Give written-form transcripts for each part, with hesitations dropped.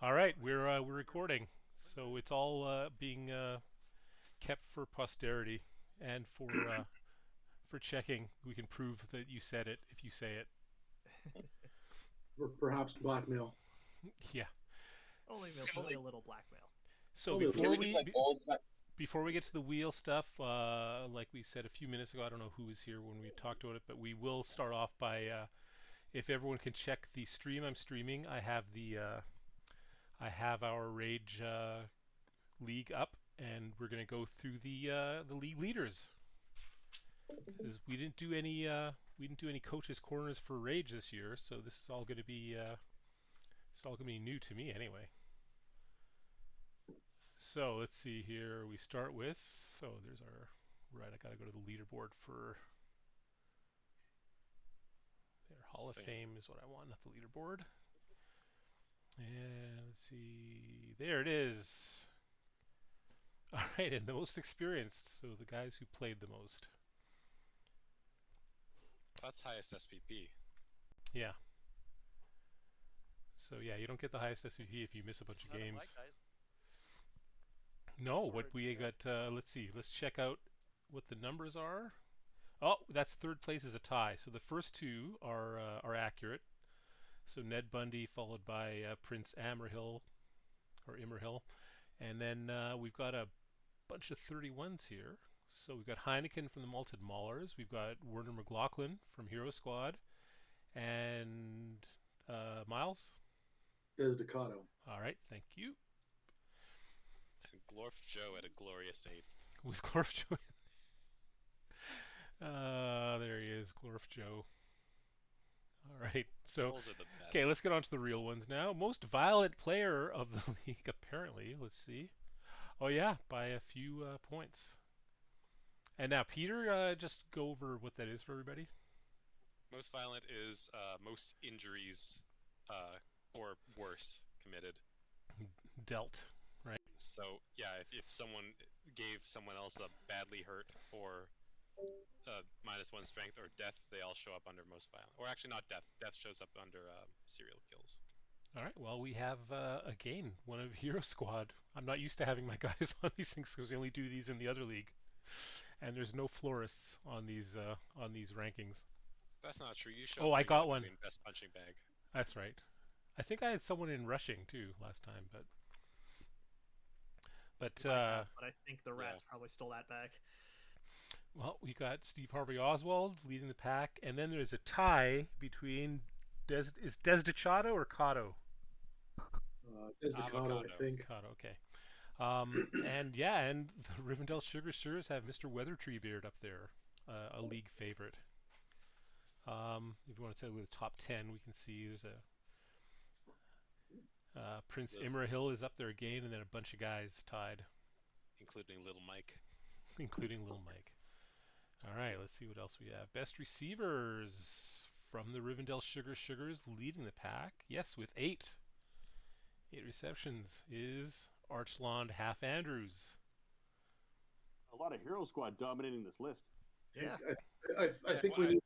All right, we're recording, so it's all being kept for posterity and for checking. We can prove that you said it if you say it. Or perhaps blackmail. Yeah. Only a little blackmail. So Only a Can before we do like we old? before we get to the wheel stuff, like we said a few minutes ago, I don't know who was here when we talked about it, but we will start off by if everyone can check the stream I'm streaming. I have our Rage league up, and we're gonna go through the league leaders because we didn't do any coaches corners for Rage this year, so this is all gonna be it's all gonna be new to me anyway. So let's see here. We start with there's our right. I gotta go to the leaderboard for their Hall of Fame is what I want, not the leaderboard. And let's see, there it is. All right, and the most experienced, so the guys who played the most. That's highest SPP. Yeah. So yeah, you don't get the highest SPP if you miss a bunch of games. No, what we got, let's see, let's check out what the numbers are. Oh, that's third place is a tie. So the first two are accurate. So Ned Bundy followed by Prince Ammerhill, or Immerhill. And then we've got a bunch of 31s here. So we've got Heineken from the Malted Maulers. We've got Werner McLaughlin from Hero Squad. And Miles? Desdicado. All right, thank you. And Glorf Joe at a glorious 8. Was Glorf Joe? There he is, Glorf Joe. All right, so okay, let's get on to the real ones now. Most violent player of the league, apparently. Let's see. Oh yeah, by a few points. And now, Peter, just go over what that is for everybody. Most violent is most injuries or worse committed. Dealt, right? So yeah, if someone gave someone else a badly hurt or -1 strength or death, they all show up under most violent. Or actually not death. Death shows up under serial kills. All right, well, we have, again, one of Hero Squad. I'm not used to having my guys on these things because we only do these in the other league. And there's no florists on these rankings. That's not true. You Oh, I got one. Best punching bag. That's right. I think I had someone in rushing, too, last time, but but I think the Rats probably stole that back. Well, we got Steve Harvey Oswald leading the pack, and then there's a tie between is Desdicado or Cotto? Desdicado, I think. Cotto, okay. And the Rivendell Sugar Shures have Mr. Weathertreebeard up there, a league favorite. If you want to tell the top 10, we can see there's a Prince Immerhill is up there again, and then a bunch of guys tied, including Little Mike. All right, let's see what else we have. Best receivers from the Rivendell Sugars leading the pack. Yes, with 8 receptions is Archlond Half Andrews. A lot of Hero Squad dominating this list. Yeah, I think we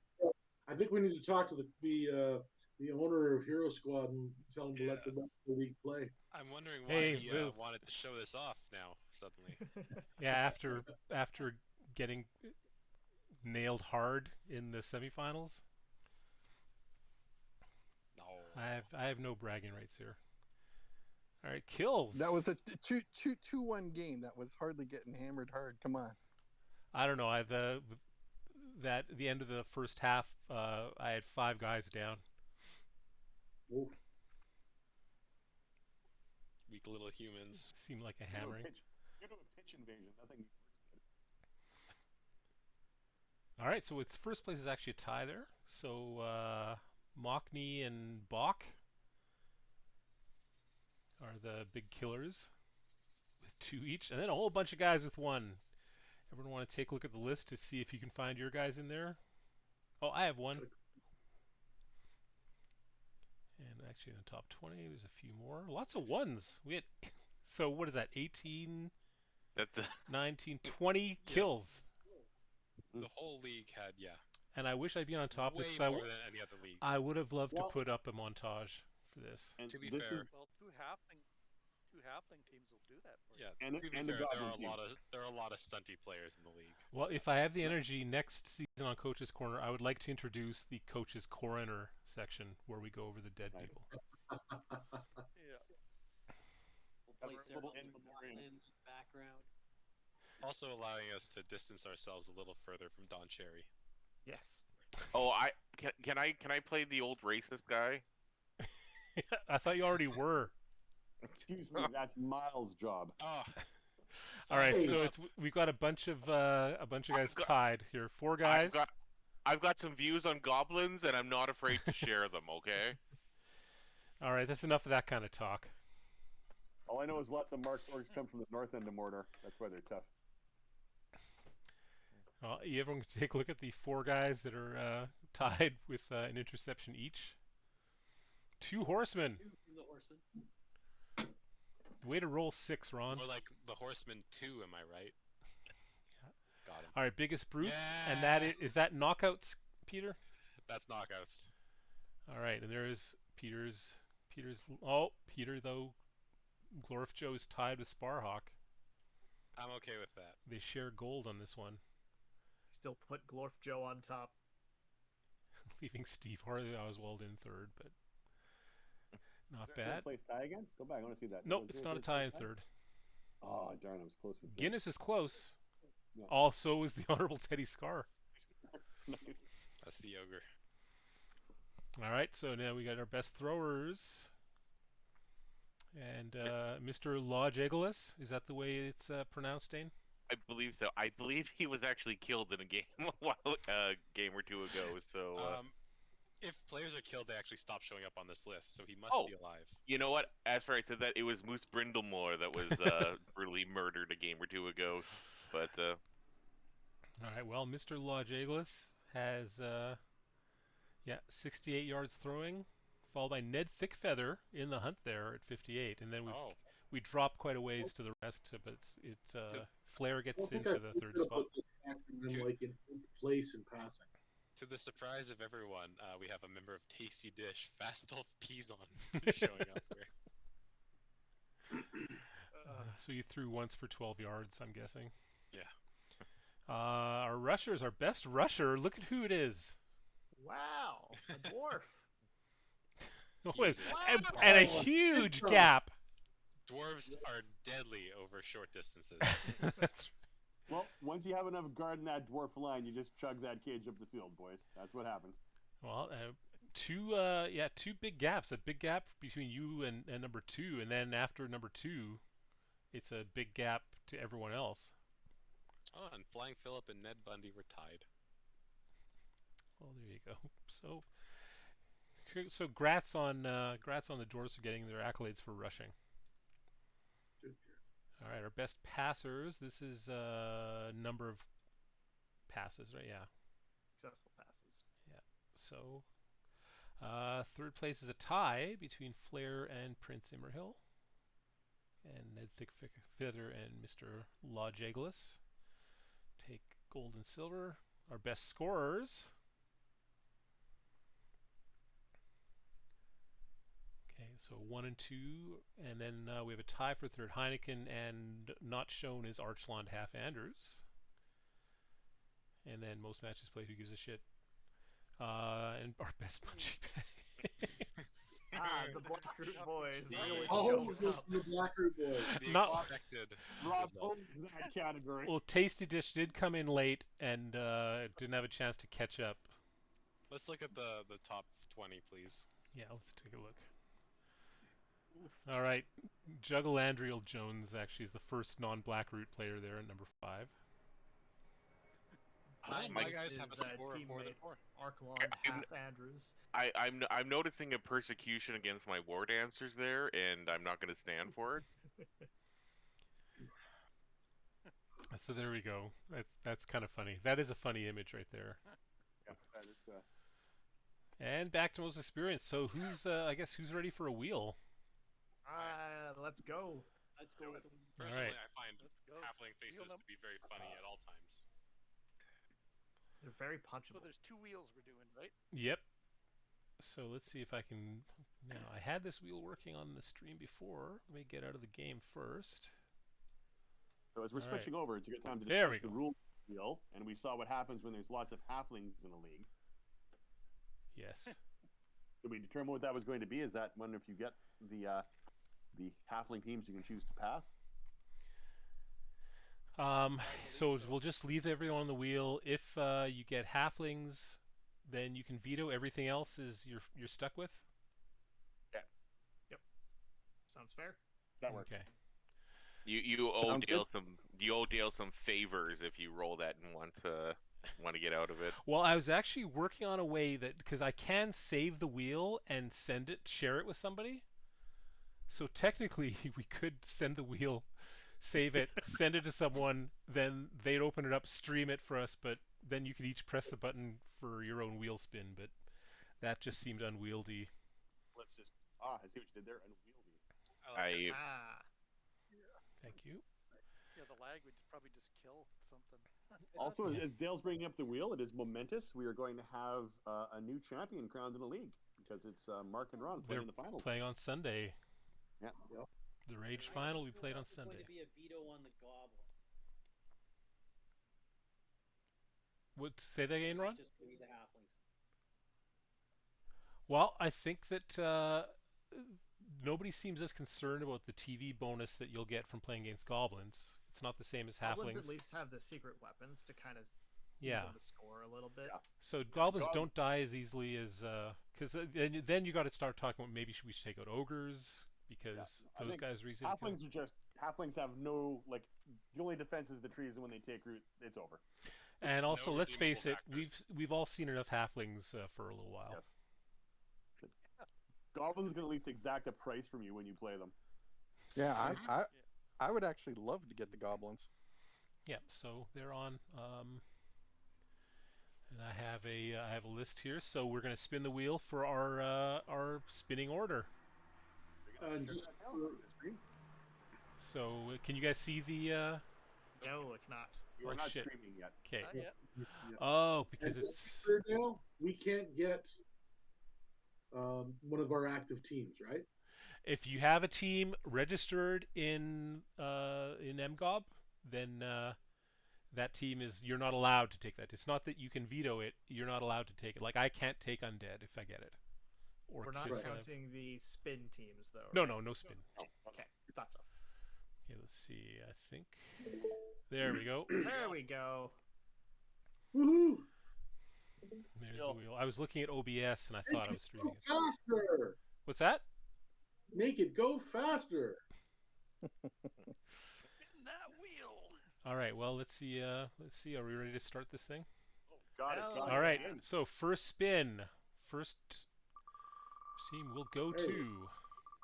need to talk to the owner of Hero Squad and tell him to let the rest of the league play. I'm wondering why he wanted to show this off now suddenly. Yeah, after getting nailed hard in the semifinals. No, I have no bragging rights here. All right, kills. That was a 2-1 game. That was hardly getting hammered hard. Come on. I don't know. The end of the first half, I had 5 guys down. Ooh. Weak little humans. Seemed like a hammering. Due to a pitch invasion, nothing. All right, so its first place is actually a tie there. So Mockney and Bach are the big killers with 2 each, and then a whole bunch of guys with 1. Everyone want to take a look at the list to see if you can find your guys in there? Oh, I have 1. And actually in the top 20, there's a few more. Lots of 1s. We had so what is that? 18, 19, 20 kills. The whole league had, And I wish I'd been on top of this way more than any other league. I would have loved to put up a montage for this. And To be this fair, is, Well, two halfling teams will do that for you. yeah. and, To be and fair, the there are goblin team. there are a lot of stunty players in the league. Well, if I have the energy next season on Coach's Corner, I would like to introduce the Coach's Coroner section where we go over the dead Nice. people. Yeah. We'll place there Little on in the memoriam. in the background. Also allowing us to distance ourselves a little further from Don Cherry. Yes. Oh, can I play the old racist guy? I thought you already were. Excuse me, that's Miles' job. Oh, All right, Hey. so we've got a bunch of guys tied here. 4 guys. I've got some views on goblins, and I'm not afraid to share them. Okay. All right, that's enough of that kind of talk. All I know is lots of Mark Orgs come from the north end of Mordor. That's why they're tough. Everyone can take a look at the 4 guys that are tied with an interception each. 2 horsemen. Two from the horseman. Way to roll 6, Ron. more like the Horseman 2, am I right? Yeah. Got him. All right, biggest brutes, and that is that knockouts, Peter. That's knockouts. All right, and there is Peter's. Oh, Peter though. Glorf Joe is tied with Sparhawk. I'm okay with that. They share gold on this one, Still put Glorf Joe on top. leaving Steve Harley Oswald in 3rd, but not Is there a bad. place tie again? Go back. I want to see that. Nope, Was it's there not a third tie in place 3rd. Oh darn! I was close with Guinness is close. Yeah. Also is the Honorable Teddy Scar. That's the ogre. All right, so now we got our best throwers. And Mr. Lodgeagles, is that the way it's pronounced, Dane? I believe so. I believe he was actually killed in a game a game or two ago. So If players are killed, they actually stop showing up on this list, so he must Oh. be alive. you know what? After I said that, it was Moose Brindlemore that was brutally murdered a game or two ago. But All right, well, Mr. Lodgeagles has 68 yards throwing, followed by Ned Thickfeather in the hunt there at 58, and then we drop quite a ways to the rest, but it's Flair gets into the 3rd spot. Put this acronym like in 8th place in passing. To the surprise of everyone, we have a member of Tasty Dish, Fastolf Pizon, showing up here. So you threw once for 12 yards, I'm guessing. Yeah. Our rushers, our best rusher, look at who it is. Wow, a dwarf. Oh, and, Jesus. and a huge gap. Dwarves are deadly over short distances. That's Well, once you have enough guard in that dwarf line, you just chug that cage up the field, boys. That's what happens. Well, two big gaps. A big gap between you and number 2, and then after number 2, it's a big gap to everyone else. Oh, and Flying Phillip and Ned Bundy were tied. Well, there you go. So grats on the dwarves for getting their accolades for rushing. All right, our best passers. This is number of passes, right? Yeah. Successful passes. So, 3rd place is a tie between Flair and Prince Immerhill, and Ned Thickfeather and Mr. Lodgeagles take gold and silver. Our best scorers. Okay, so 1 and 2, and then we have a tie for 3rd. Heineken, and not shown is Archlond Half Andrews. And then most matches played, who gives a shit? And our best punchy bag. The Blackroot boys really Oh, showed up. the Blackroot boys. The Not- expected Rob result. owns that category. Well, Tasty Dish did come in late and didn't have a chance to catch up. Let's look at the top 20, please. Yeah, let's take a look. All right, Jugglandriel Jones actually is the first non-Blackroot player there at number 5. My guys have a Is, score of more than teammate 4. Arklon Half Andrews. I'm noticing a persecution against my war dancers there, and I'm not going to stand for it. So there we go. That's kind of funny. That is a funny image right there. Yeah, that is, And back to most experience. So who's ready for a wheel? Let's go. Let's go with Personally, Alright. I find Let's go. halfling faces Wheel to be very funny at all times. They're very So punchable. there's 2 wheels we're doing, right? Yep. So let's see if I can. Now I had this wheel working on the stream before. Let me get out of the game first. So as we're All right. switching over, it's a good time to There we discuss the go. rule wheel, and we saw what happens when there's lots of halflings in a league. Yes. Did we determine what that was going to be? Is that when if you get the halfling teams, you can choose to pass? So we'll just leave everyone on the wheel. If you get halflings, then you can veto. Everything else is you're stuck with. Sounds fair. That works. Okay. You owe Sounds Dale some favors if you roll that and want to get out of it. Well, I was actually working on a way that because I can save the wheel and share it with somebody. So technically, we could send the wheel, save it, send it to someone, then they'd open it up, stream it for us, but then you could each press the button for your own wheel spin. But that just seemed unwieldy. Let's just I see what you did there. Unwieldy. I Ah. Thank you. Yeah, the lag would probably just kill something. Also, Yeah. as Dale's bringing up the wheel, it is momentous. We are going to have a new champion crowned in the league because it's Mark and Ron playing in the finals. Playing on Sunday. Yeah. The Rage final we played on There's going Sunday. to be a veto on the goblins. What? Say that again, Ron? Just going to be the halflings. Well, I think that nobody seems as concerned about the TV bonus that you'll get from playing against goblins. It's not the same as Goblins halflings. at least have the secret weapons to kind of Yeah. even the score a little bit. Yeah. So goblins Gob- don't die as easily as because then you got to start talking about maybe we should take out ogres because I those think guys are easy to kill. Halflings have no the only defense is the trees, and when they take root, it's over. And also, No let's face it, redeemable factors. we've all seen enough halflings for a little while. Yes. Goblins can at least exact a price from you when you play them. Yeah, I would actually love to get the goblins. Yeah, so they're on. And I have a list here. So we're gonna spin the wheel for our spinning order. And just for, So can you guys see the? No, it cannot. You are Oh, not shit. streaming yet. Okay. Not yet. Oh, because and it's for now, we can't get one of our active teams, right? if you have a team registered in MGoB, then that team you're not allowed to take that. It's not that you can veto it; you're not allowed to take it. Like I can't take undead if I get it. Or We're not Kislev. counting the spin teams, though. No, right? no spin. Okay, thought so. Okay, let's see. I think there we go. There we go. Woohoo! There's the wheel. I was looking at OBS and I thought I was Go streaming it. faster! What's that? Make it go faster! Spin that wheel. All right. Well, let's see. Let's see. Are we ready to start this thing? Got it. Hell Got it. All right. yeah. So first spin. First team will go Hey. to.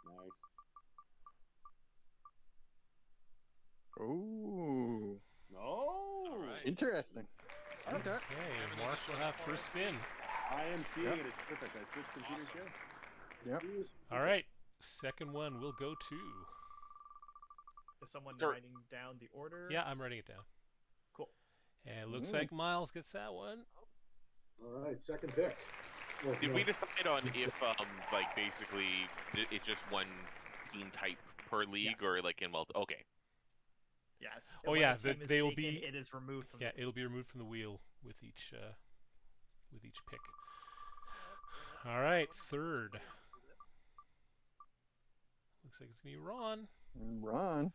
Nice. Ooh, Oh, All right. interesting. Okay. Okay. Mark will have first spin. I am seeing Yep. it. It's perfect. I switched computers Awesome. here. All right. Second one will go to. Is someone Sure. writing down the order? Yeah, I'm writing it down. Cool. And it looks Mm. like Miles gets that one. All right, second pick. Well, Did no, we decide on if basically it's just one team type per league Yes. or like in multi? Okay. Yes. Oh, When yeah, a team is they will taken, be- It is removed from. Yeah, the it'll be removed from the wheel with each pick. All right, third. Looks like it's gonna be Ron. Run.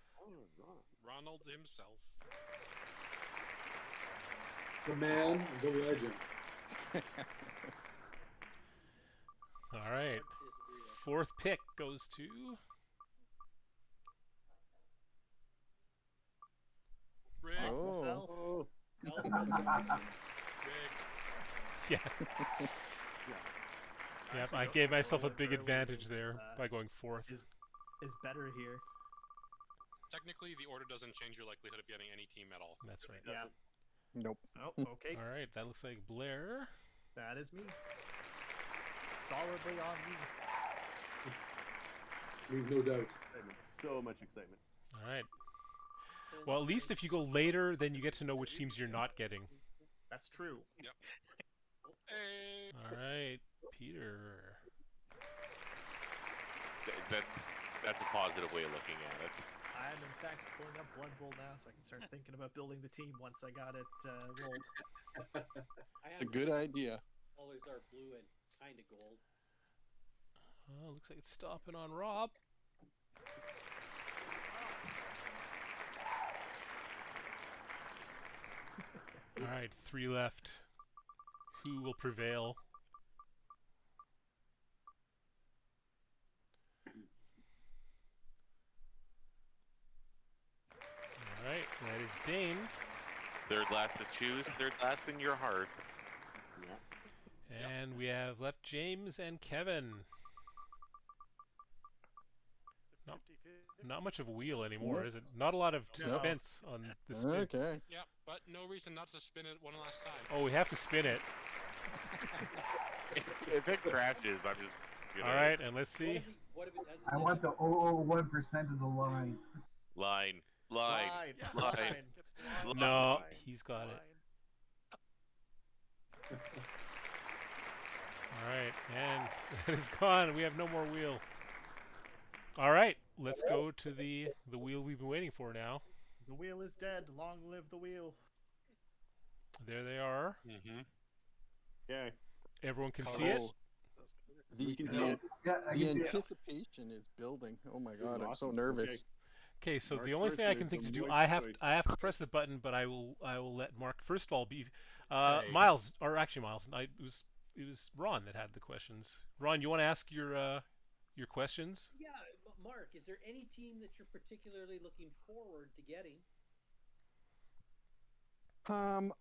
Ronald himself. the man, the legend. All right, Hard to disagree there. fourth pick goes to. Rigged. Oh, Hell, Rigged. Yeah. Yep, Actually, I go- gave myself a going big early advantage is, there by going fourth. is better here. Technically, the order doesn't change your likelihood of getting any team at all. That's right. Yeah. nope. Oh, okay. All right, that looks like Blair. That is me. Solidly on me. Leave no doubt. Excitement. So much excitement. All right. Well, at least if you go later, then you get to know which teams you're not getting. That's true. Hey. All right, Peter. That's a positive way of looking at it. I'm in fact pulling up Blood Bowl now, so I can start thinking about building the team once I got it rolled. It's a good idea. Colors are blue and kind of gold. Oh, looks like it's stopping on Rob. All right, 3 left. Who will prevail? All right, that is Dane. Third last to choose, third last in your hearts. Yeah. And we have left James and Kevin. Nope. 50-50. Not much of a wheel anymore, Yep. is it? Not a lot of No. suspense on the spin. Okay. Yeah, but no reason not to spin it one last time. Oh, we have to spin it. If it crashes, I'm just gonna All right, and let's see. What if it has I want the 001% of the line. line. Line. Line. Line, No, line, he's got it. line. All right, and that is gone. We have no more wheel. All right, let's go to the wheel we've been waiting for now. The wheel is dead. Long live the wheel. There they are. Mm-hmm. Okay. Everyone can see Colors. it. The, can the, tell. Yeah, I the can see it. anticipation is building. Oh my god, I'm so awesome. nervous. Okay, so the Mark's only first thing I choice, can think to the do, Lloyd's I have choice. to press the button, but I will let Mark first of all be. Okay. Miles, or actually Miles, it was Ron that had the questions. Ron, you want to ask your questions? Yeah, Mark, is there any team that you're particularly looking forward to getting?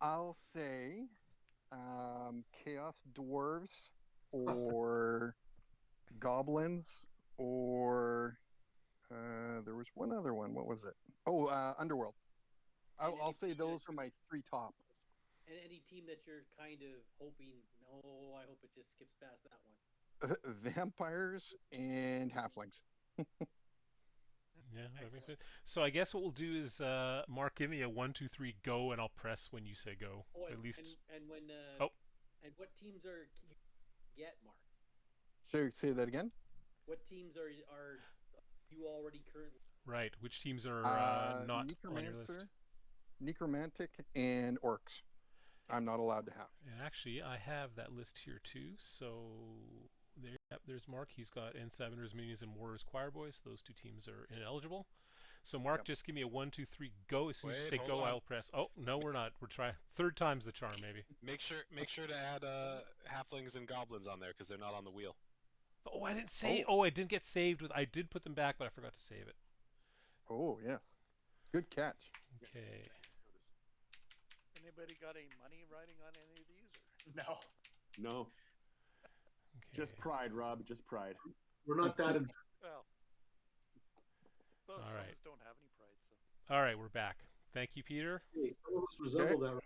I'll say, Chaos Dwarves, or Goblins, or there was one other one. What was it? Oh, Underworld. I'll say those are my 3 top. And any team that you're kind of hoping, no, I hope it just skips past that one. Vampires and halflings. Yeah, that makes Excellent. sense. So I guess what we'll do is, Mark, give me a 1, 2, 3, go, and I'll press when you say go. Oh, At and, least. and when Oh. and what teams are you get, Mark? Say that again. What teams are you already currently? Right. Which teams are not on your list? Necromancer, Necromantic, and Orcs. I'm not allowed to have. And actually, I have that list here too. So there's Mark. He's got N7ers, Minions, and Warriors Choir Boys. Those 2 teams are ineligible. So Mark, Yep. just give me a 1, 2, 3, go. As soon as you Wait, say hold go, on. I'll press. Oh no, we're not. We're trying. 3rd time's the charm, maybe. Make sure to add halflings and goblins on there because they're not on the wheel. Oh, I didn't say. Oh, I didn't get saved with. I did put them back, but I forgot to save it. Oh yes, good catch. Okay. Anybody got any money riding on any of these? Or? No. No. Okay. Just pride, Rob. Just pride. We're not that. Well, some All of right. us don't have any pride, so. All right, we're back. Thank you, Peter. Some of us resemble that.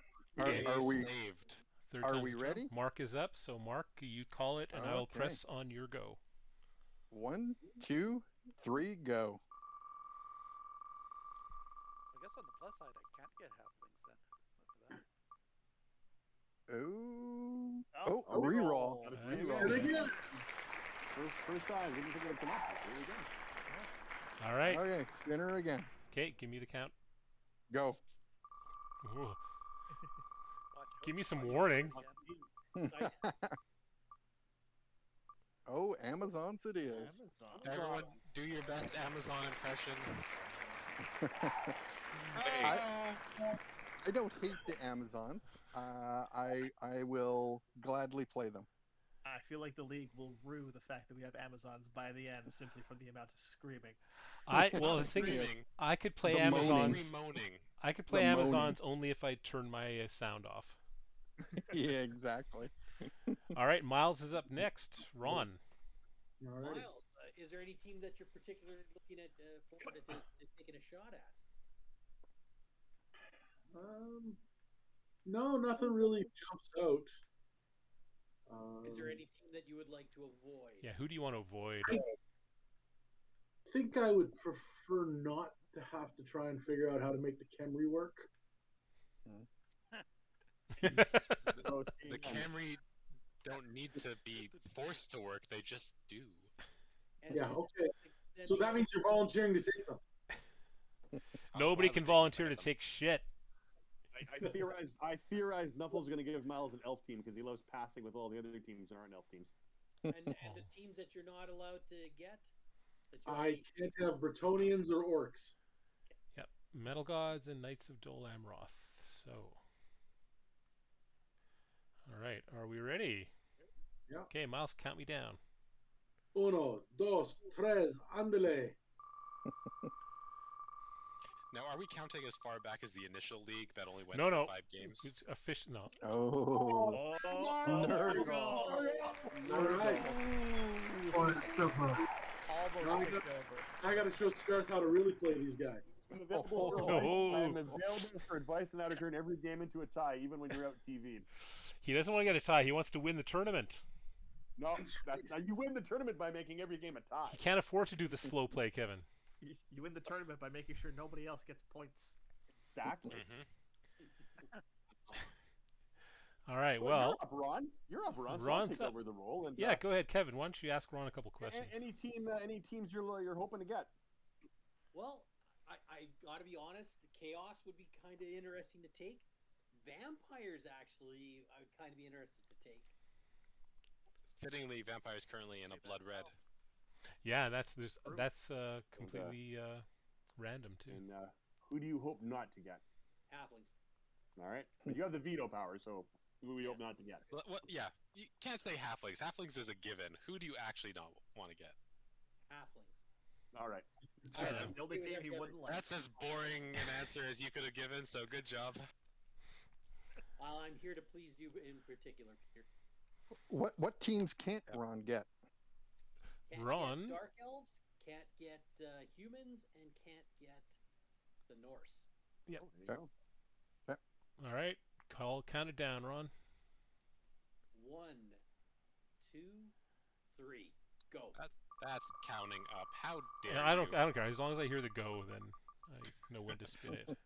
Are we saved? 3rd Are time's we the charm. ready? Mark is up. So Mark, you call it, and I will Okay. press on your go. 1, 2, 3, go. I guess on the plus side, I can't get halflings then. After that. Oh, a reroll. That is Nice. reroll. And again, First time. Didn't think it would come up. Here we go. All right. Okay, spinner again. Okay, give me the count. Go. Ooh. Watch Give out, me some watch out warning. again. Oh, Amazons it is. Amazon. Everyone, do your best Amazon impressions. I don't hate the Amazons. I will gladly play them. I feel like the league will rue the fact that we have Amazons by the end simply from the amount of screaming. Well, the thing is, Screaming. I could play The Amazons. moaning. Moaning. I could play The moaning. Amazons only if I turn my sound off. Yeah, exactly. All right, Miles is up next. Ron. alrighty. Miles, is there any team that you're particularly looking at forward to taking a shot at? No, nothing really jumps out. Is there any team that you would like to avoid? Yeah, who do you want to avoid? I think I would prefer not to have to try and figure out how to make the Camry work. The Camry don't need to be forced to work; they just do. And Yeah, then- okay. then So the that other- means you're volunteering to take them. Nobody I'll can gladly take them if I volunteer to get them. take shit. I theorize Knuckles going to give Miles an elf team because he loves passing with all the other teams that aren't elf teams. and the teams that you're not allowed to get. That you I already- can't have Bretonians or Orcs. Yep, Metal Gods and Knights of Dol Amroth. So, all right, are we ready? Yeah. Okay, Miles, count me down. 1, 2, 3, andele. Now, are we counting as far back as the initial league that only went No, for no. 5 games? It's official. No. Oh, Nurgle. All right. Oh, it's so close. Almost Now I kicked got- over. I got to show Scarth how to really play these guys. I'm available for Oh. advice. I'm available for advice on how to turn every game into a tie, even when you're out TV. He doesn't want to get a tie. He wants to win the tournament. No, you win the tournament by making every game a tie. He can't afford to do the slow play, Kevin. You win the tournament by making sure nobody else gets points. Exactly. All right, So well, you're up, Ron. You're up, Ron. So I'll Ron's take up. over the role. And yeah, go ahead, Kevin. Why don't you ask Ron a couple questions? any teams you're hoping to get? Well, I gotta be honest. Chaos would be kind of interesting to take. Vampires, actually, I would kind of be interested to take. Fittingly, Vampire's currently in a blood red. Yeah, that's completely random too. And who do you hope not to get? Halflings. All right, but you have the veto power, so who we hope not to get? Yeah, you can't say halflings. Halflings is a given. Who do you actually not want to get? Halflings. All right. That's the only team he wouldn't like. That's as boring an answer as you could have given, so good job. Well, I'm here to please you in particular, Peter. What teams can't Ron get? Can't Ron? get Dark Elves, can't get humans, and can't get the Norse. Yep. Oh, there you go. All right, count it down, Ron. 1, 2, 3, go. That's counting up. How dare I don't you? care. As long as I hear the go, then I know when to spin it.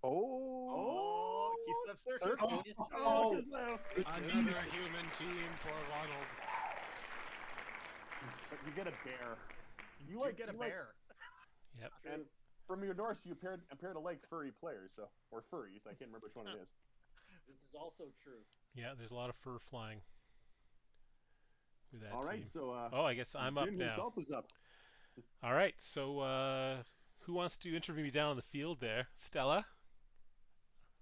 Oh, Keystep Circus. Circus. Oh. Another human team for Ronald. But you get a bear. You get a bear. Yep. And from your Norse, you appear to like furry players, or furries. I can't remember which one it is. This is also true. Yeah, there's a lot of fur flying with that All right, team. so Oh, I guess I'm up Zin now. himself is up. All right, so who wants to interview me down on the field there? Stella?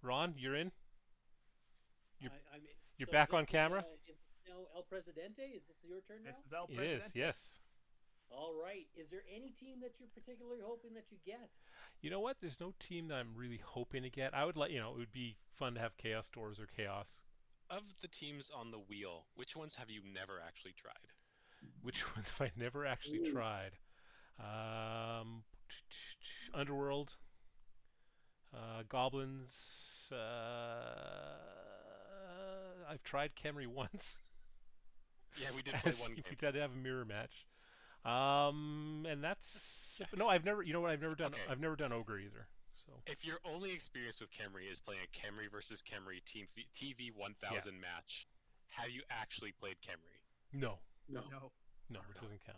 Ron, you're in? You're- I mean, you're so back on this is, camera? is now El Presidente? Is this your turn now? This is El It Presidente. is, yes. All right. Is there any team that you're particularly hoping that you get? You know what? There's no team that I'm really hoping to get. I would like, it would be fun to have Chaos Doors or Chaos. Of the teams on the wheel, which ones have you never actually tried? Which ones have I never actually tried? Underworld, Goblins. I've tried Khemri once. Yeah, we did play one We game. did have a mirror match. And that's no. I've never. You know what? I've never done. Okay. I've never done Ogre either. So If your only experience with Khemri is playing a Khemri versus Khemri TV 1000 match, have you actually played Khemri? no, No. no, it doesn't count.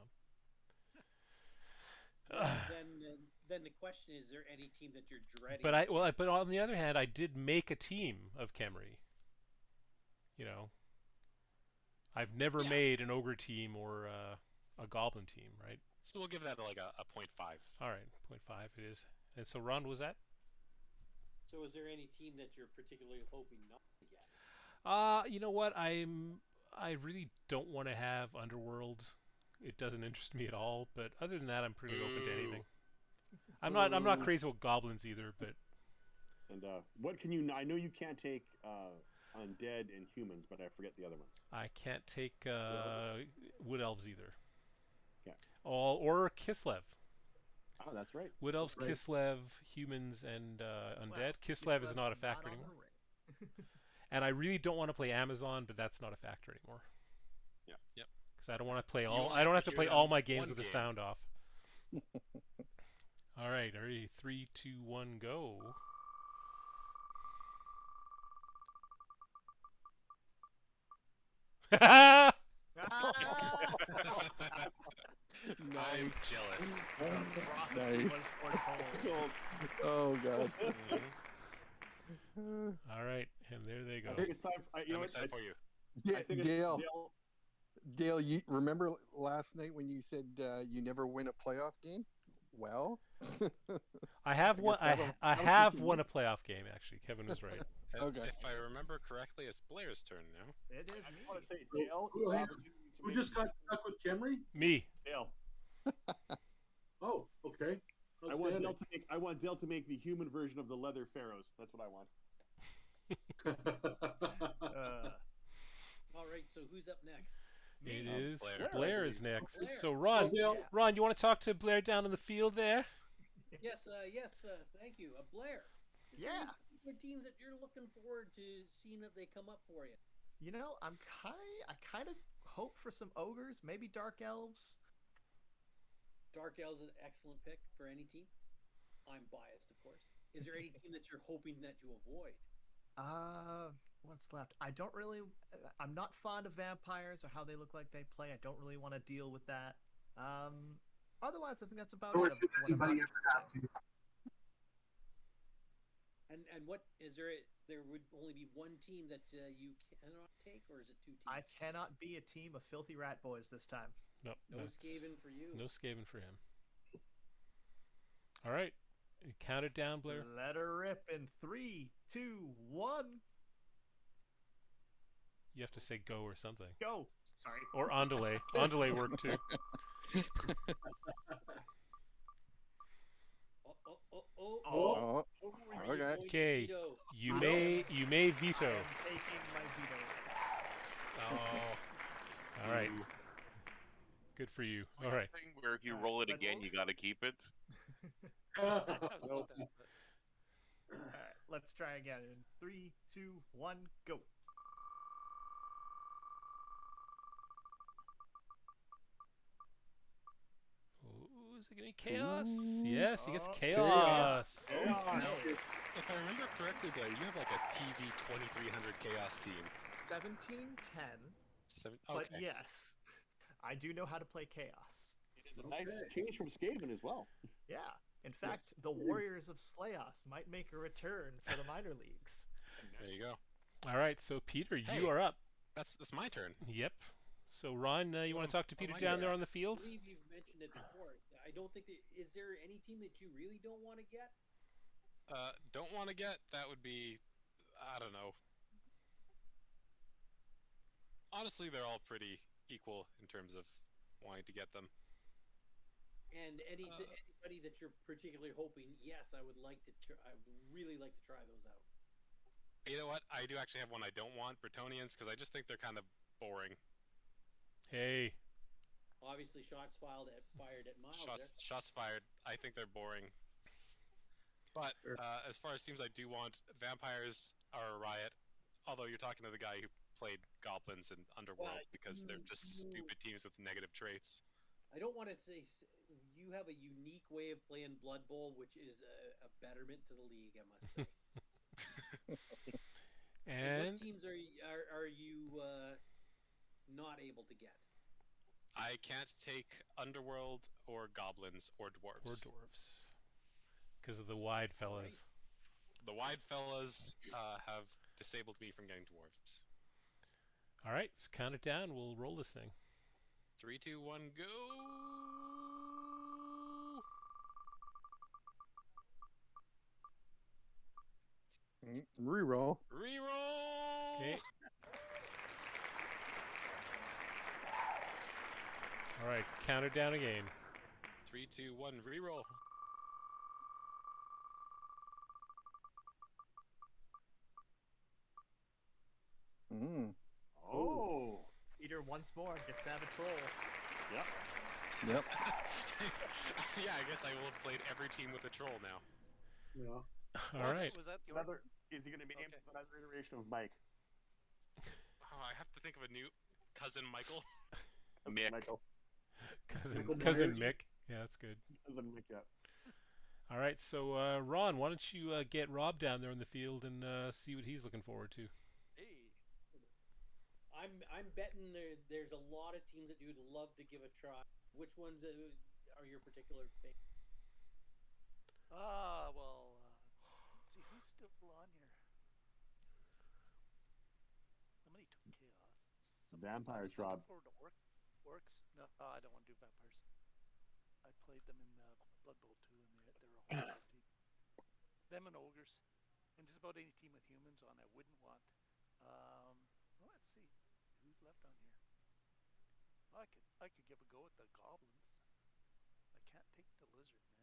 Then the question is there any team that you're dreading? But on the other hand, I did make a team of Khemri. I've never Yeah. made an Ogre team or a Goblin team, right? So we'll give that like a 0.5. All right, 0.5 it is. And so Ron, was that? So is there any team that you're particularly hoping not to get? You know what? I really don't want to have Underworld. It doesn't interest me at all. But other than that, I'm pretty open to anything. I'm not crazy about goblins either. But And what can you? I know you can't take undead and humans, but I forget the other ones. I can't take Wood Elves either. Yeah. Or Kislev. Oh, that's right. Wood Elves, Right. Kislev, humans, and undead. Well, Kislev is Kislev's not a factor on anymore. the ring. And I really don't want to play Amazon, but that's not a factor anymore. Yeah. Yep. Because I don't want to play won't I don't have have to to play hear all them my games one with the game. sound off. All right, ready? 3, 2, 1, go. I'm Nice. jealous. Prophecy Nice. was foretold. Oh god. All right, and there they go. I think it's time. You know I'm what? excited for you. I think it's Dale, Dale, you remember last night when you said you never win a playoff game? Well, I have I won. guess that'll- I that'll have continue. won a playoff game. Actually, Kevin was right. Okay. If I remember correctly, it's Blair's turn now. It is I me. want to say, Dale, Who- the opportunity to Who make just the- got stuck with Kemry? Me. Dale. Oh, okay. I want Outstanding. Dale to make. I want Dale to make the human version of the leather pharaohs. That's what I want. All right, so who's up next? It Me. is Blair. Blair is next. Blair. So Ron, Dale, Ron, you want to talk to Blair down in the field there? Yes, thank you. Blair. Is there any particular teams that you're looking forward to seeing that they come up for you? You know, I kind of hope for some ogres, maybe dark elves. Dark Elves is an excellent pick for any team. I'm biased, of course. Is there any team that you're hoping that you avoid? What's left? I don't really. I'm not fond of vampires or how they look like they play. I don't really want to deal with that. Otherwise, I think that's about Nor it. should What I'm anybody not- ever have to. And what is there? There would only be one team that you cannot take, or is it two teams? I cannot be a team of filthy rat boys this time. No, No that's- Skaven for you. No Skaven for him. All right, count it down, Blair. Let her rip in 3, 2, 1, You have to say go or something, go. Sorry. or Andale. Andale worked too. Oh. Oh, Who are you okay. going to Okay. veto? You may veto. I am taking my veto rights. Oh. All right. Good for you. All right. Thing where if you roll it let's- again, you got to keep it. Nope. Alright, let's try again. In 3, 2, 1, go. Ooh, is it gonna be chaos? Yes, he gets Oh, chaos. If I remember correctly, Blair, you have like a TV 2300 Chaos team. 1710, Okay. but yes, I do know how to play chaos. It is a nice change from Skaven as well. Yeah. In fact, the Warriors of Slayos might make a return for the minor leagues. There you go. All right, so Peter, Hey. you are up. That's my turn. Yep. So Ron, you want to talk to Peter my down God. there on the I field? believe you've mentioned it before. I don't think that. Is there any team that you really don't want to get? Don't want to get. That would be, I don't know. Honestly, they're all pretty equal in terms of wanting to get them. And anybody that you're particularly hoping? Yes, I would like to. I would really like to try those out. You know what? I do actually have one I don't want, Bretonians, because I just think they're kind of boring. Hey. Obviously, fired at Miles. Shots fired. I think they're boring. But as far as teams I do want, vampires are a riot. Although you're talking to the guy who played goblins in Underworld because they're just stupid teams with negative traits. I don't want to say you have a unique way of playing Blood Bowl, which is a betterment to the league, I must say. And what teams are you not able to get? I can't take Underworld or goblins or dwarves. or dwarves. Because of the wide fellas. The wide fellas have disabled me from getting dwarves. All right, let's count it down. We'll roll this thing. 3, 2, 1, go! Reroll. Reroll! Okay. All right, count it down again. 3, 2, 1, reroll. Mm. Oh. Peter once more gets to have a troll. Yep. Yep. Yeah, I guess I will have played every team with a troll now. Yeah. All right. Was that your? Another. Is he going to be named Okay. another iteration of Mike? Oh, I have to think of a new cousin Michael. Mick. Michael. Cousin Mick. Yeah, that's good. Cousin Mick. Yeah. All right, so Ron, why don't you get Rob down there in the field and see what he's looking forward to? Hey. I'm betting there's a lot of teams that you'd love to give a try. Which ones? are your particular favorites? Well, let's see who's still on here. Somebody took chaos. Vampires, I was Rob. looking forward to orcs. No, I don't want to do vampires. I played them in Blood Bowl 2, and they're a horrible team. Them and ogres, and just about any team with humans on, I wouldn't want. Well, let's see who's left on here. I could give a go at the goblins. I can't take the lizard men.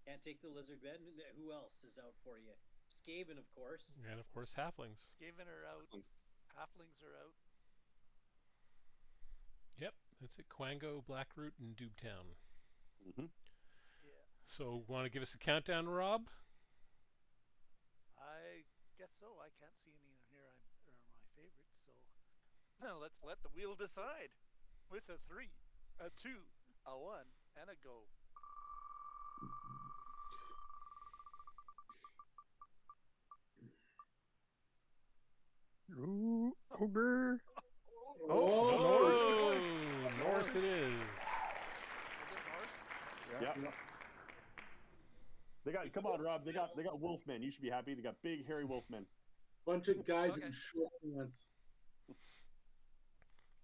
Can't take the lizard men. Who else is out for you? Skaven, of course. And of course, halflings. Skaven are out. Halflings are out. Yep, that's it. Quango, Blackroot, and Doobtown. Mm-hmm. Yeah, So, want to give us a countdown, Rob? I guess so. I can't see any in here. Are my favorites. So let's let the wheel decide. With a 3, a 2, a 1, and a go. Ooh, ogre. Oh, Norse it is. Is it Norse? Yeah. They got. Come on, Rob. They got wolfmen. You should be happy. They got big, hairy wolfmen. Bunch of guys Okay. in short pants.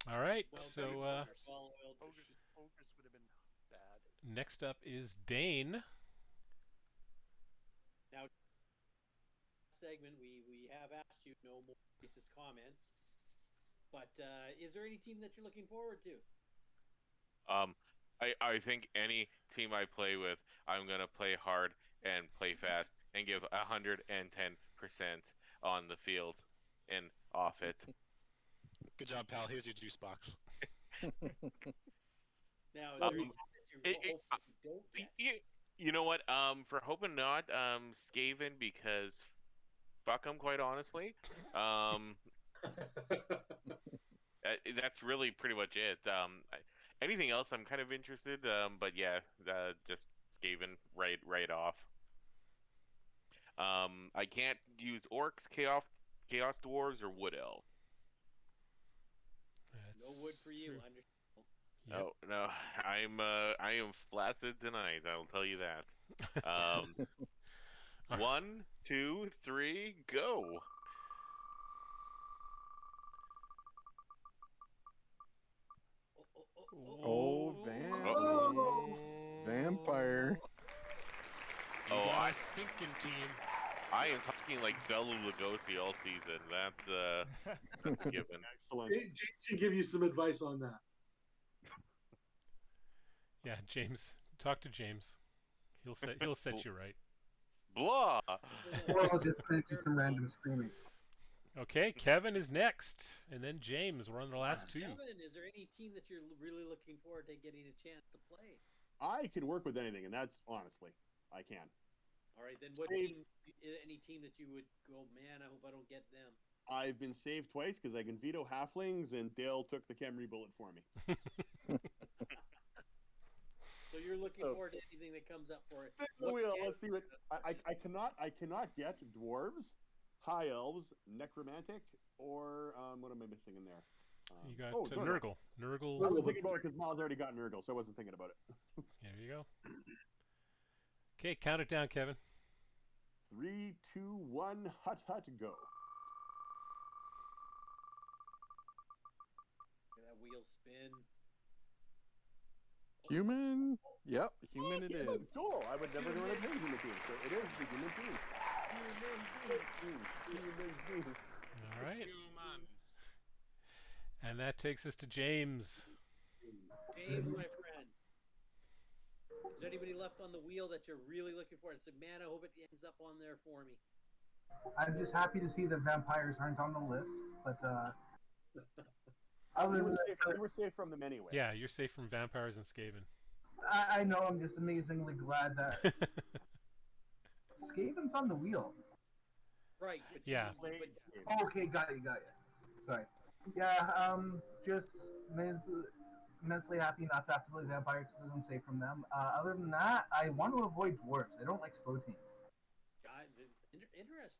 All right, Well, so well-oiled. Ogres would have been bad. next up is Dane. Segment, we have asked you no more racist comments, but is there any team that you're looking forward to? I think any team I play with, I'm gonna play hard and play fast and give 110% on the field and off it. Good job, pal. Here's your juice box. Now, is there any team that you hopefully don't get? You know what? For hoping not, Skaven, because fuck them, quite honestly. That's really pretty much it. Anything else, I'm kind of interested. But yeah, just Skaven right off. I can't use orcs, chaos dwarves, or wood elf. No wood for you. True. Understandable. Yep. Oh no, I am flaccid tonight. I'll tell you that. 1, 2, 3, go. Oh, vampire. Oh, I thinking, team. I am talking like Bela Lugosi all season. That's a given. Excellent. James can give you some advice on that. Yeah, James. Talk to James. He'll set you right. Blah. Or I'll just send you some random screaming. Okay, Kevin is next, and then James. We're on the last two. Kevin, is there any team that you're really looking forward to getting a chance to play? I can work with anything, and that's honestly, I can. All right, then what team? Any team that you would go, man? I hope I don't get them. I've been saved twice because I can veto halflings, and Dale took the Camry bullet for me. So you're looking forward to anything that comes up for it. Let's see what I cannot get dwarves, high elves, necromantic, or what am I missing in there? You got Nurgle. Nurgle. I was thinking about it because Miles already got Nurgle, so I wasn't thinking about it. There you go. Okay, count it down, Kevin. 3, 2, 1, hut, go. That wheel spin. Human. Yep, human it is. Cool. I would never know what it is in the team, so it is the human team. All right. And that takes us to James. James, my friend. Is there anybody left on the wheel that you're really looking for? And said, man, I hope it ends up on there for me. I'm just happy to see that vampires aren't on the list, but other than You were safe from them anyway. Yeah, you're safe from vampires and Skaven. I know I'm just amazingly glad that Skaven's on the wheel. Right. But Yeah. Oh, okay, got you. Sorry. Yeah, just immensely happy not to have to play vampires because I'm safe from them. Other than that, I want to avoid dwarves. I don't like slow teams. Interesting.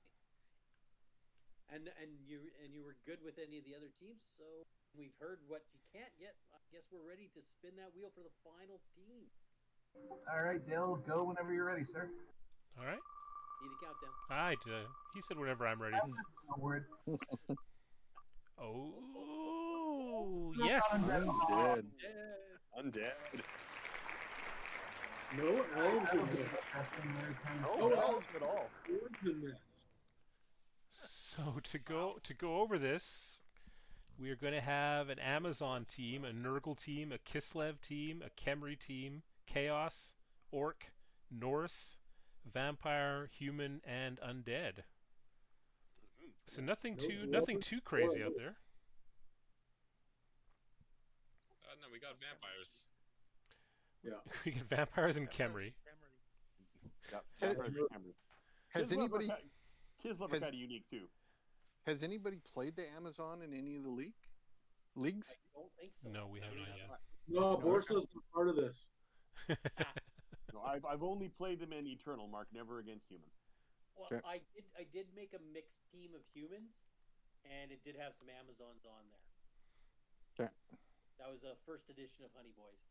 And you were good with any of the other teams, so we've heard what you can't get. I guess we're ready to spin that wheel for the final team. All right, Dale, go whenever you're ready, sir. All right. Need a countdown. He said whenever I'm ready. No word. Oh, yes. Undead. Yeah. Undead. No elves in this. Testing their kind of No Oh, stuff. elves at all. Dwarves in this. So to go over this, we are going to have an Amazon team, a Nurgle team, a Kislev team, a Khemri team, Chaos, Orc, Norse, Vampire, Human, and Undead. So nothing too crazy out there. No, we got vampires. We get vampires and Khemri. Yep. Has anybody Kislev are kind of unique too. has anybody played the Amazon in any of the leagues? I don't think so. No, we haven't Not yet. yet. No, Borsa's not part of this. No, I've only played them in Eternal, Mark, never against humans. Well, Okay. I did make a mixed team of humans, and it did have some Amazons on there. Okay. That was the first edition of Honey Boys.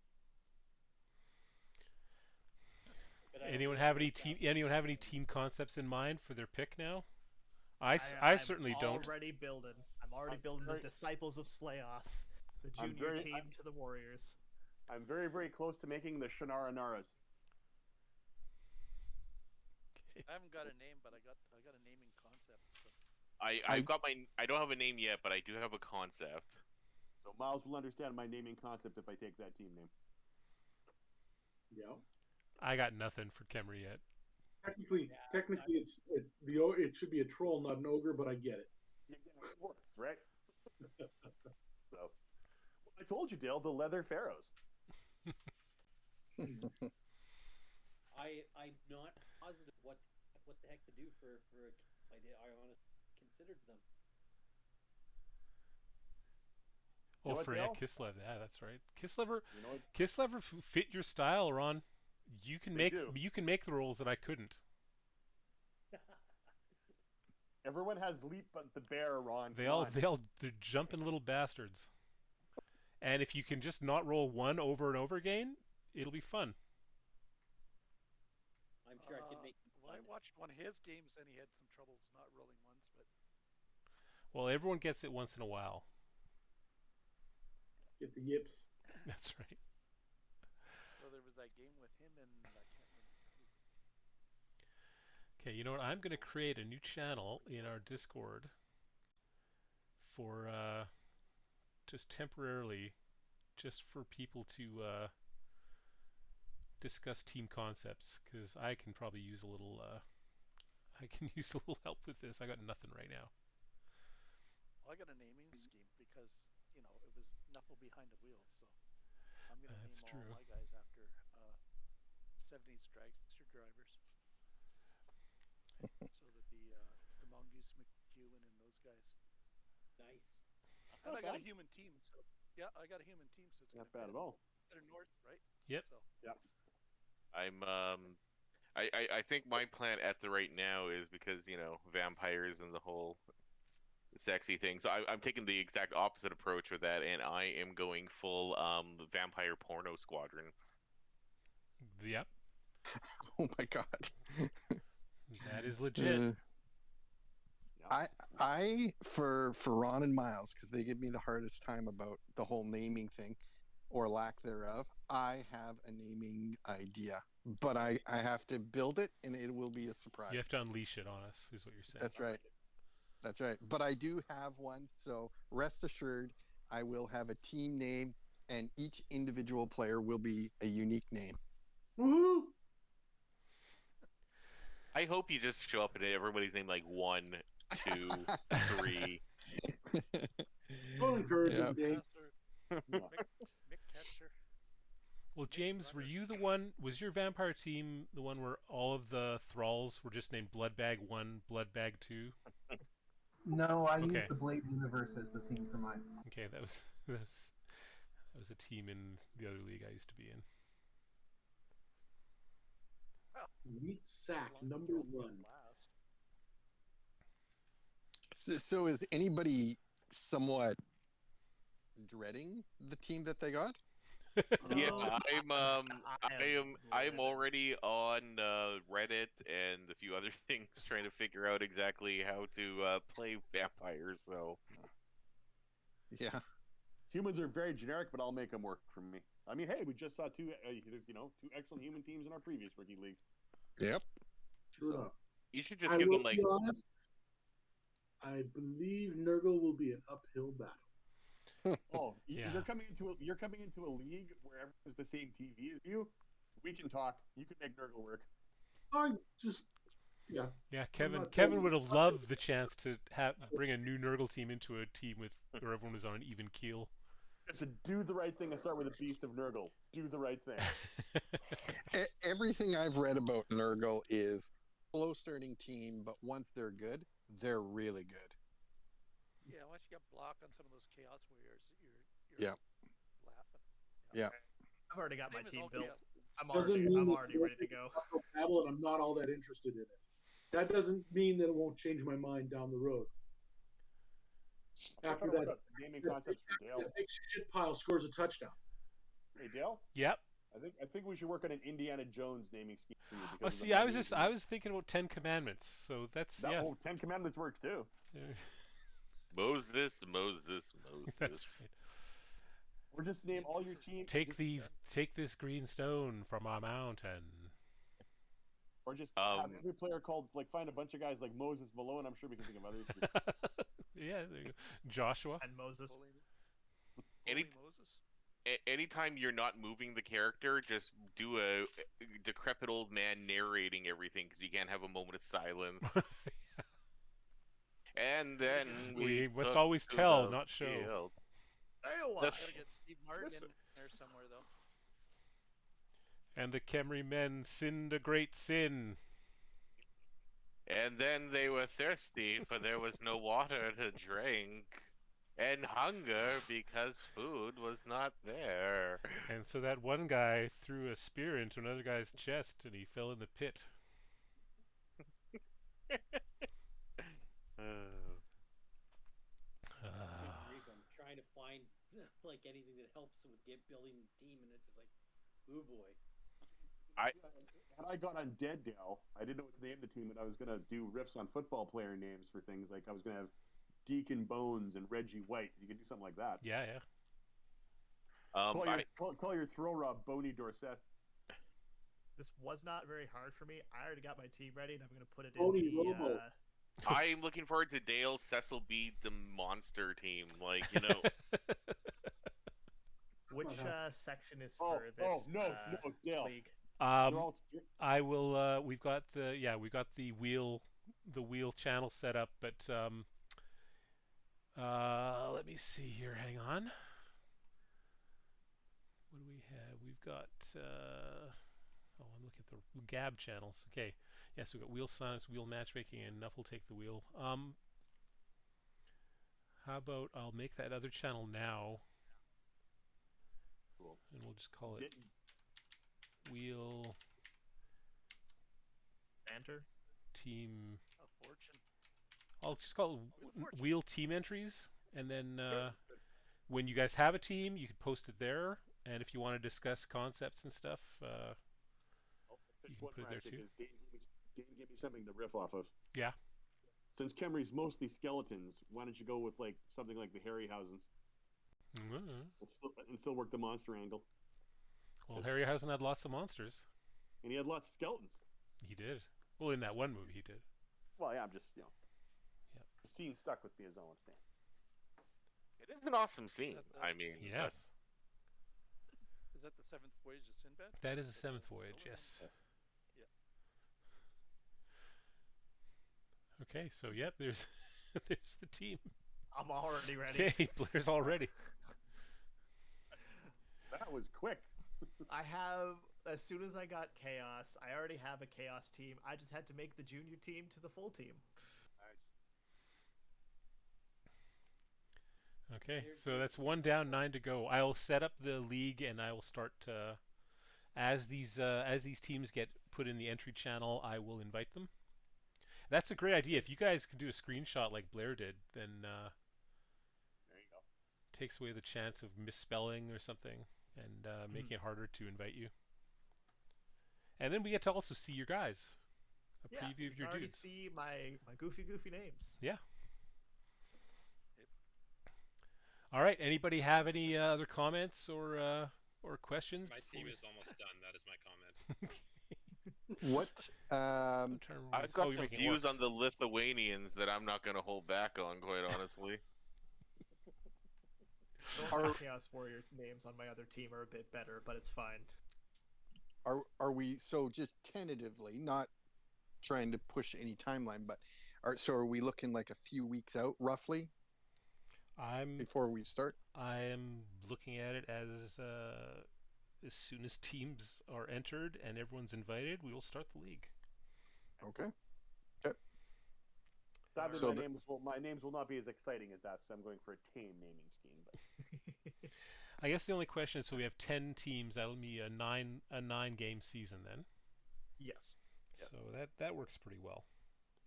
But I don't Anyone think have I any got team? that. Anyone have any team concepts in mind for their pick now? I I'm certainly don't. Already building. I'm already building the Disciples of Slayos, the I'm junior very- team to the Warriors. I'm very, very close to making the Shannara Naras. I haven't got a name, but I got a naming concept. So. I've got my. I don't have a name yet, but I do have a concept. So Miles will understand my naming concept if I take that team name. Yeah. I got nothing for Khemri yet. Technically, Yeah, it should be a troll, not an ogre, but I get it. It works, right? So, I told you, Dale, the Leather Pharaohs. I'm not positive what the heck to do for I honestly considered them. You know Oh, what, for Dale? Kislev, yeah, that's right. You know what? Kislev fit your style, Ron. You can They make do. the roles that I couldn't. Everyone has Leap but the bear, Ron. They're jumping little bastards. And if you can just not roll one over and over again, it'll be fun. I'm sure I could make them Well, I fun. watched one of his games, and he had some troubles not rolling ones, but Well, everyone gets it once in a while. Get the yips. That's right. so there was that game with him, and I can't remember. Okay, you know what? I'm going to create a new channel in our Discord for just temporarily, just for people to discuss team concepts, because I can probably use a little. I can use a little help with this. I got nothing right now. Well, I got a naming scheme because it was Nuffle behind the wheel, so I'm gonna That's name true. all my guys after 70s dragster drivers. So there'd be the Mongoose, McEwen, and those guys. Nice. And Not I got a bad. human team, so yeah, I got a human team, so it's Not gonna bad fit at all. They're north, right? Yep. So I'm I think my plan at the right now is because vampires and the whole sexy thing. So I'm taking the exact opposite approach with that, and I am going full vampire porno squadron. Yep, Oh my god. that is legit. I for Ron and Miles, because they give me the hardest time about the whole naming thing or lack thereof. I have a naming idea, but I have to build it, and it will be a surprise. You have to unleash it on us, is what you're saying. That's right. That's right. But I do have one, so rest assured, I will have a team name, and each individual player will be a unique name. Woohoo! I hope you just show up and everybody's named like 1, 2, 3. Don't encourage Yeah. him, Dave. Mick Catcher. Well, James, were you the one? Was your vampire team the one where all of the thralls were just named Bloodbag 1, Bloodbag 2? No, I Okay. used the Blade Universe as the theme for mine. Okay, that was a team in the other league I used to be in. Meat sack As long as number they're all one. last. So is anybody somewhat dreading the team that they got? Yeah, Oh, I'm already on Reddit and a few other things trying to figure out exactly how to play vampires. So Yeah. Humans are very generic, but I'll make them work for me. I mean, hey, we just saw two excellent human teams in our previous rookie league. Yep. True So, enough. you should just I give will them like be honest. I believe Nurgle will be an uphill battle. oh, Yeah. you're coming into a league where everyone's the same TV as you. We can talk. You can make Nurgle work. I just, yeah. Yeah, not Kevin saying- would have loved the chance to bring a new Nurgle team into a team where everyone was on an even keel. So do the right thing and start with a beast of Nurgle. Do the right thing. Everything I've read about Nurgle is slow starting team, but once they're good, they're really good. Yeah, once you get blocked on some of those Chaos Warriors, you're Yeah. laughing. Yeah. I've already got my Same as team all built. Chaos. Doesn't mean I'm that already ready to go. uphill battle, and I'm not all that interested in it. That doesn't mean that it won't change my mind down the road. After that, Naming concepts for Dale. that big shit pile scores a touchdown. Hey Dale, Yep. I think we should work on an Indiana Jones naming scheme for you. Oh, Because of the see, I names. was thinking about 10 Commandments, so that's That yeah. whole 10 Commandments works too. Moses. That's right. Or just name all your team. Take this green stone from our mountain. Or just have every player called, like, find a bunch of guys like Moses Malone. I'm sure we can think of others. Yeah, there you go. Joshua And Moses. Any- Moses. Anytime you're not moving the character, just do a decrepit old man narrating everything because you can't have a moment of silence. And then we must took always to tell, the not show. field. Iowa. Gotta get Steve Martin Listen. in there somewhere though. And the Kemri men sinned a great sin. And then they were thirsty, for there was no water to drink, and hunger because food was not there. And so that one guy threw a spear into another guy's chest, and he fell in the pit. Grief, I'm trying to find like anything that helps with building the team, and it's just like, oh boy. Had I got on Dead Dale, I didn't know what to name the team, and I was going to do riffs on football player names for things. Like, I was going to have Deacon Bones and Reggie White. You could do something like that. Yeah, yeah. Call your throw rob Boney Dorset. This was not very hard for me. I already got my team ready, and I'm going to put it Tony in the... Romo. I'm looking forward to Dale's Cecil B. the Monster team. Like, you know. Which section is Oh, for this no, Dale. league? I will. We've got the wheel channel set up, but let me see here. Hang on. What do we have? We've got. I'm looking at the Gab channels. Okay. Yes, we've got wheel science, wheel matchmaking, and Nuff will take the wheel. How about I'll make that other channel now, Cool. and we'll just call it Wheel Banter? Team. A fortune. I'll just call it Fortune. Wheel Team Entries, and then when you guys have a team, you can post it there. And if you want to discuss concepts and stuff, you can put it there too. Dane gave me something to riff off of. Yeah. Since Kemri's mostly skeletons, why don't you go with like something like the Harryhausen and still work the monster angle? Well, Harryhausen had lots of monsters. And he had lots of skeletons. He did. Well, in that one movie, he did. Well, yeah, I'm just Yep. the scene stuck with me is all I'm saying. It is an awesome scene. I mean, Yes. Is that the seventh voyage of Sinbad? That is the seventh voyage. Yes. Yeah. Okay. So yep, there's there's the team. I'm already ready. Okay, Blair's all ready. That was quick. I have, as soon as I got Chaos, I already have a Chaos team. I just had to make the junior team to the full team. Okay, so that's 1 down, 9 to go. I will set up the league, and I will start as these teams get put in the entry channel. I will invite them. That's a great idea. If you guys can do a screenshot like Blair did, then There you go. takes away the chance of misspelling or something. and making it harder to invite you. And then we get to also see your guys. A Yeah, preview you of your can already dudes. see my goofy names. Yeah. All right. Anybody have any other comments or questions? My team is almost done. That is my comment. What? I'm trying to remember I've this- got you're some making views on orcs. the Lithuanians that I'm not going to hold back on, quite honestly. The Chaos Warrior names on my other team are a bit better, but it's fine. Are we so just tentatively, not trying to push any timeline, but are we looking like a few weeks out roughly before we start? I am looking at it as soon as teams are entered and everyone's invited, we will start the league. Okay. Sadly, So my names will not be as exciting as that, so I'm going for a tame naming scheme. But I guess the only question is, so we have 10 teams. That'll be a nine game season then. Yes. So that works pretty well.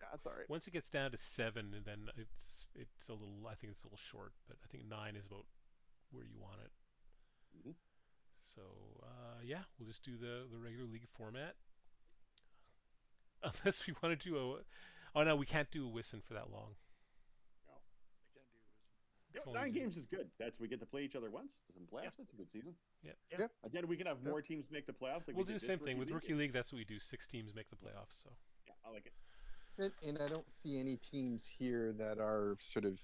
yeah, that's all right. Once it gets down to 7, and then it's a little. I think it's a little short, but I think 9 is about where you want it. Mhm. So yeah, we'll just do the regular league format. Unless we want to do a. Oh no, we can't do a Wisson for that long. I can't do this. Yeah, It's only 9 do- games is good. We get to play each other once. Some playoffs. That's a good season. Yeah. Again, we can have more teams make the playoffs. Like We'll we do did the same this thing with Rookie Rookie League. That's what we do. 6 teams make the playoffs. So Yeah, I like it. And I don't see any teams here that are sort of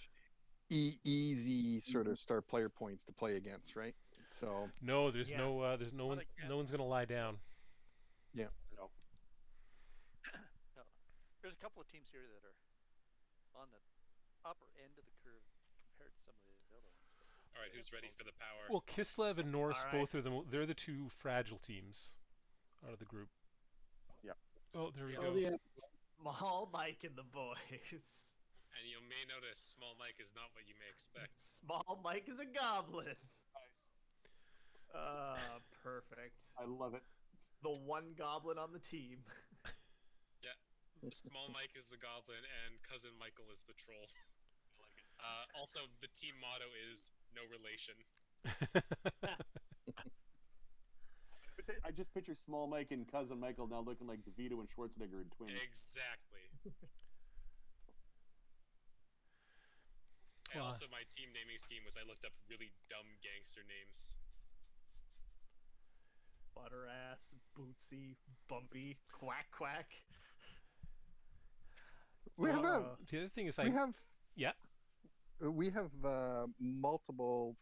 easy sort of star player points to play against, right? So no, there's Yeah. there's no Well, one, again- no one's gonna lie down. No. No. There's a couple of teams here that are on the upper end of the curve compared to some of the other ones. But All right, who's ready for the power? Well, Kislev and Norris All right. both are they're the 2 fragile teams out of the group. Yep. Oh, there we Oh, go. yeah. Small Mike and the boys. And you may notice Small Mike is not what you may expect. Small Mike is a goblin. Perfect. I love it. The one goblin on the team. Small Mike is the goblin, and Cousin Michael is the troll. Also, the team motto is no relation. I just picture Small Mike and Cousin Michael now looking like DeVito and Schwarzenegger in twins. Exactly. And Well, also, my team naming scheme was I looked up really dumb gangster names. Butter ass, Bootsy, Bumpy, Quack Quack. we have The other thing is we have multiple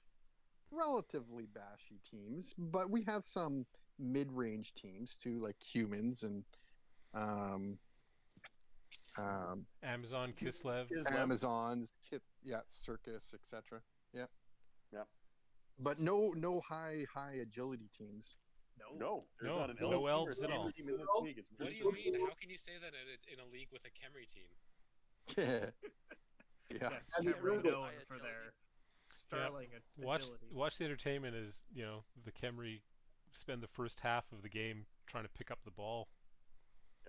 relatively bashy teams, but we have some mid-range teams too, like humans and Amazon, Kislev. Amazons, Circus, etc. Yeah. Yep. But no high agility teams. No, there's No, not an no elf team or elves at all. team in this league. It's What do you mean? How can you say that in a league with a Kemri team? Yeah. Yes, I mean, Cameron Ringo- known for their sterling Watch agility. the entertainment as the Kemri spend the first half of the game trying to pick up the ball,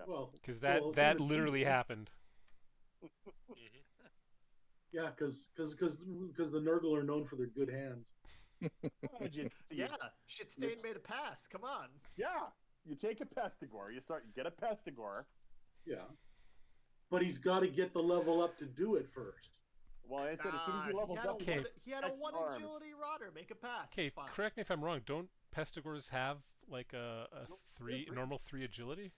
Well, because so- that so- literally happened. Yeah, because the Nurgle are known for their good hands. Yeah, Shitstain made a pass. Come on. Yeah, you take a Pestigore, you get a Pestigore. Yeah, but he's got to get the level up to do it first. Well, I said as soon as he levels up, Okay. He had a extra 1 arms. agility rodder. Make a pass. Okay, It's fine. correct me if I'm wrong. Don't Pestigores have like a they're 3. normal 3 agility?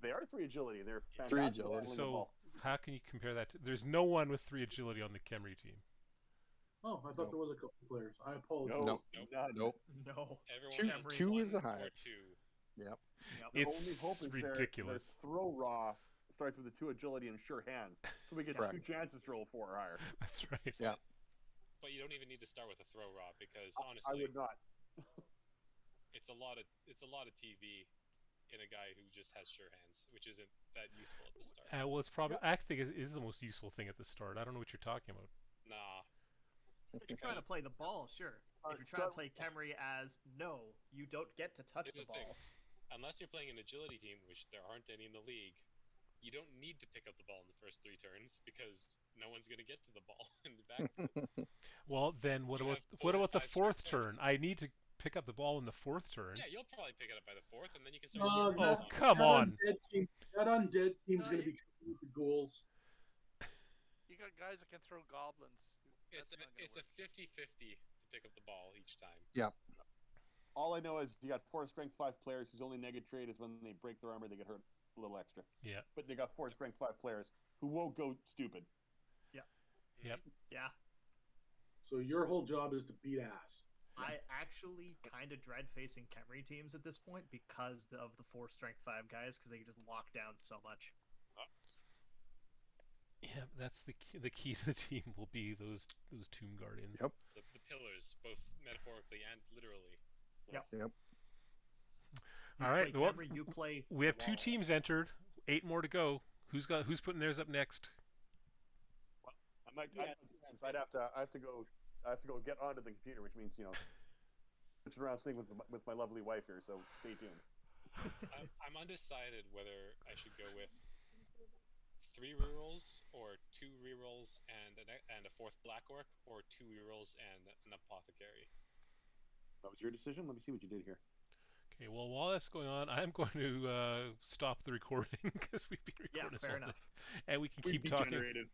They are 3 agility. They're 3 fantastic agility. handling the So ball. how can you compare that? There's no one with 3 agility on the Kemri team. Oh, I thought No. there was a couple players. I apologize. Nope. none. Nope. No. Everyone has Two one is the or highest. 2. Yep. The It's only hope is ridiculous. Their throw raw starts with a 2 agility and sure hands, so we get Correct. 2 chances to roll 4 or higher. That's right. Yeah. But you don't even need to start with a throw raw because I honestly, would not. it's a lot of TV in a guy who just has sure hands, which isn't that useful at the start. Well, it's probably. I think it is the most useful thing at the start. I don't know what you're talking about. Nah. If you're trying to play the ball, sure. If you're trying to play Kemri as, no, you don't get to touch Here's the the thing. ball. Unless you're playing an agility team, which there aren't any in the league, you don't need to pick up the ball in the first 3 turns because no one's going to get to the ball in the back. Well, then what You about have 4 or the 5 fourth straight turn? turns. I need to pick up the ball in the 4th turn. Yeah, you'll probably pick it up by the 4th, and then you can start. Uh, using Oh, rules on it. come on. That undead team's No, going to be coming with the ghouls. You got guys that can throw goblins. It's That's not gonna a work. 50-50 to pick up the ball each time. All I know is you got 4 strength 5 players whose only negative trait is when they break their armor, they get hurt a little extra. Yeah. But they got 4 strength 5 players who won't go stupid. Yep. Yeah. So your whole job is to beat ass. I actually kind of dread facing Khemri teams at this point because of the 4 strength 5 guys, because they can just lock down so much. Yeah, that's the key to the team will be those Tomb Guardians. Yep. The pillars, both metaphorically and literally. Yep. All right. Play Well, Khemri, you play. we have 2 Wall. teams entered. 8 more to go. Who's putting theirs up next? I have to go get onto the computer, which means switching around things with my lovely wife here. So stay tuned. I'm undecided whether I should go with 3 rerolls or 2 rerolls and a 4th Black Orc, or 2 rerolls and an Apothecary. That was your decision. Let me see what you did here. Okay. Well, while that's going on, I'm going to stop the recording because we've been recording Yeah, fair all enough. day. And we can We keep talking. degenerated.